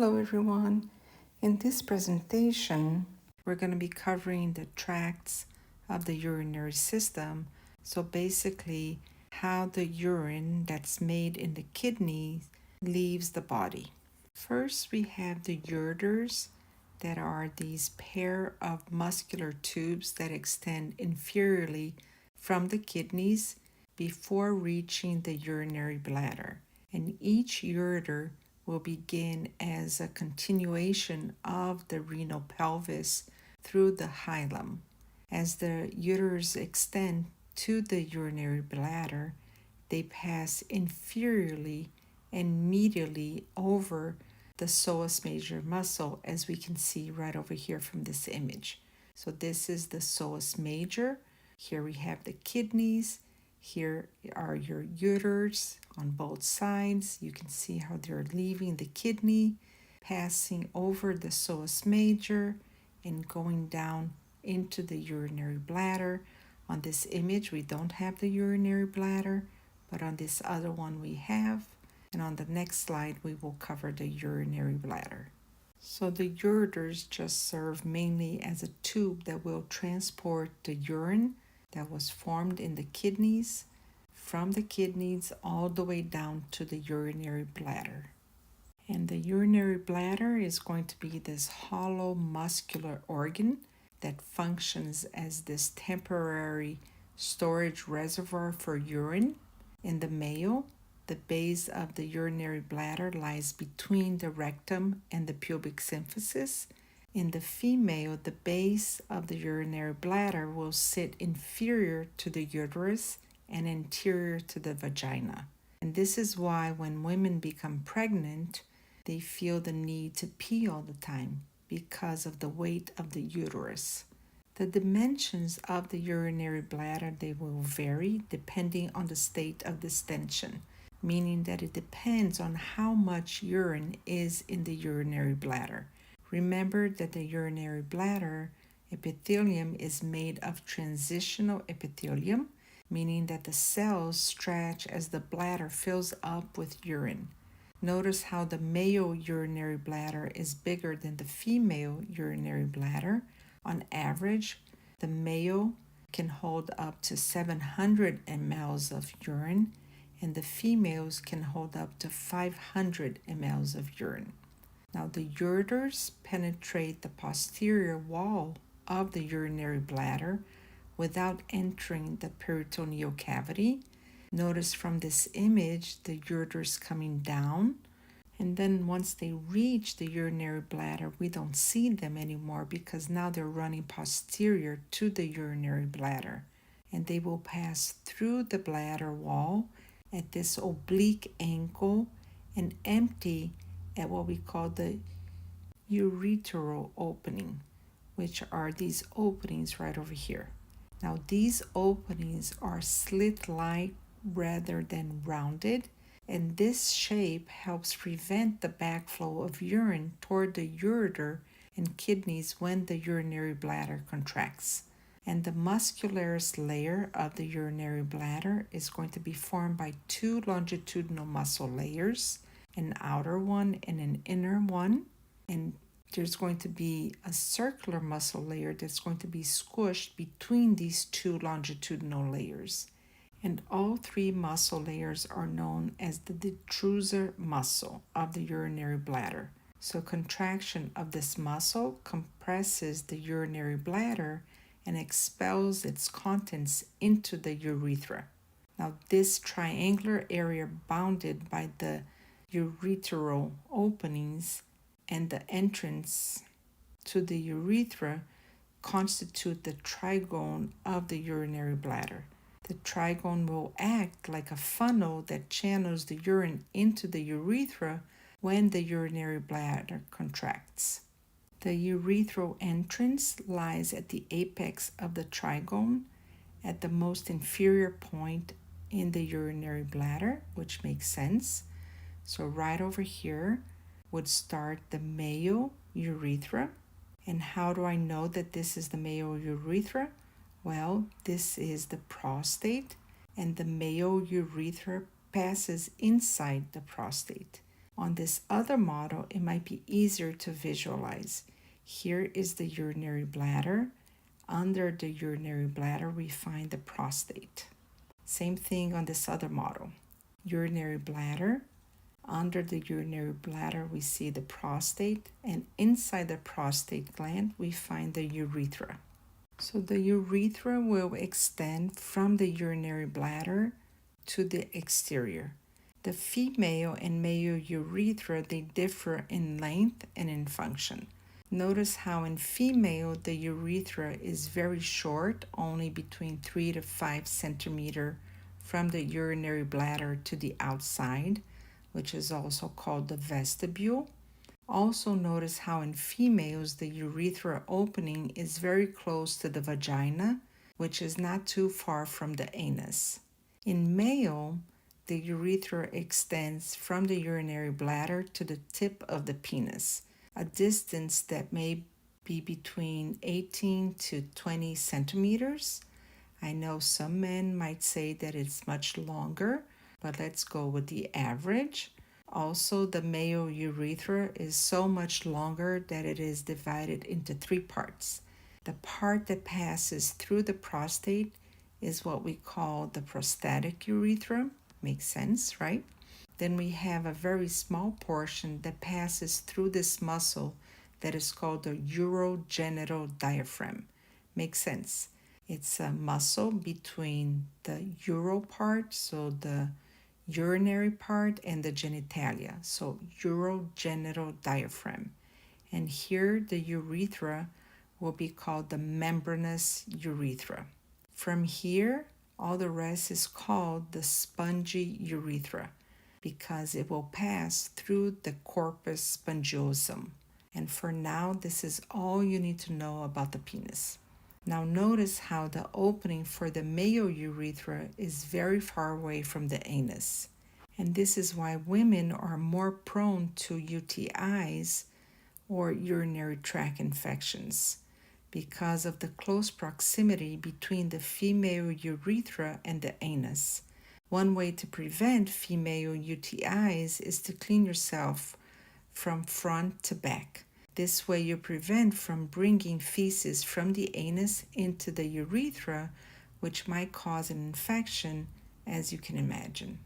Hello everyone. In this presentation, we're going to be covering the tracts of the urinary system. So basically, how the urine that's made in the kidneys leaves the body. First, we have the ureters that are these pair of muscular tubes that extend inferiorly from the kidneys before reaching the urinary bladder. And each ureter will begin as a continuation of the renal pelvis through the hilum. As the ureters extend to the urinary bladder, they pass inferiorly and medially over the psoas major muscle, as we can see right over here from this image. So this is the psoas major. Here we have the kidneys. Here are your ureters on both sides. You can see how they're leaving the kidney, passing over the psoas major, and going down into the urinary bladder. On this image, we don't have the urinary bladder, but on this other one we have. And on the next slide, we will cover the urinary bladder. So the ureters just serve mainly as a tube that will transport the urine that was formed in the kidneys from the kidneys all the way down to the urinary bladder. And the urinary bladder is going to be this hollow muscular organ that functions as this temporary storage reservoir for urine. In the male, the base of the urinary bladder lies between the rectum and the pubic symphysis. In the female, the base of the urinary bladder will sit inferior to the uterus and anterior to the vagina. And this is why when women become pregnant, they feel the need to pee all the time because of the weight of the uterus. The dimensions of the urinary bladder, they will vary depending on the state of distension, meaning that it depends on how much urine is in the urinary bladder. Remember that the urinary bladder epithelium is made of transitional epithelium, meaning that the cells stretch as the bladder fills up with urine. Notice how the male urinary bladder is bigger than the female urinary bladder. On average, the male can hold up to 700 mLs of urine, and the females can hold up to 500 mLs of urine. Now, the ureters penetrate the posterior wall of the urinary bladder without entering the peritoneal cavity. Notice from this image the ureters coming down, and then once they reach the urinary bladder, we don't see them anymore because now they're running posterior to the urinary bladder, and they will pass through the bladder wall at this oblique angle and empty at what we call the urethral opening, which are these openings right over here. Now, these openings are slit-like rather than rounded, and this shape helps prevent the backflow of urine toward the ureter and kidneys when the urinary bladder contracts. And the muscularis layer of the urinary bladder is going to be formed by two longitudinal muscle layers, an outer one and an inner one. And there's going to be a circular muscle layer that's going to be squished between these two longitudinal layers. And all three muscle layers are known as the detrusor muscle of the urinary bladder. So contraction of this muscle compresses the urinary bladder and expels its contents into the urethra. Now, this triangular area bounded by the urethral openings and the entrance to the urethra constitute the trigone of the urinary bladder. The trigone will act like a funnel that channels the urine into the urethra when the urinary bladder contracts. The urethral entrance lies at the apex of the trigone at the most inferior point in the urinary bladder, which makes sense. So right over here would start the male urethra. And how do I know that this is the male urethra? Well, this is the prostate, and the male urethra passes inside the prostate. On this other model, it might be easier to visualize. Here is the urinary bladder. Under the urinary bladder, we find the prostate. Same thing on this other model. Urinary bladder. Under the urinary bladder, we see the prostate, and inside the prostate gland, we find the urethra. So the urethra will extend from the urinary bladder to the exterior. The female and male urethra, they differ in length and in function. Notice how in female the urethra is very short, only between 3 to 5 centimeters from the urinary bladder to the outside, which is also called the vestibule. Also notice how in females the urethra opening is very close to the vagina, which is not too far from the anus. In male, the urethra extends from the urinary bladder to the tip of the penis, a distance that may be between 18 to 20 centimeters. I know some men might say that it's much longer, but let's go with the average. Also, the male urethra is so much longer that it is divided into 3 parts. The part that passes through the prostate is what we call the prostatic urethra. Makes sense, right? Then we have a very small portion that passes through this muscle that is called the urogenital diaphragm. Makes sense. It's a muscle between the uro part, so the urinary part, and the genitalia, so urogenital diaphragm. And here the urethra will be called the membranous urethra. From here, all the rest is called the spongy urethra because it will pass through the corpus spongiosum. And for now, this is all you need to know about the penis. Now notice how the opening for the male urethra is very far away from the anus. And this is why women are more prone to UTIs or urinary tract infections, because of the close proximity between the female urethra and the anus. One way to prevent female UTIs is to clean yourself from front to back. This way you prevent from bringing feces from the anus into the urethra, which might cause an infection, as you can imagine.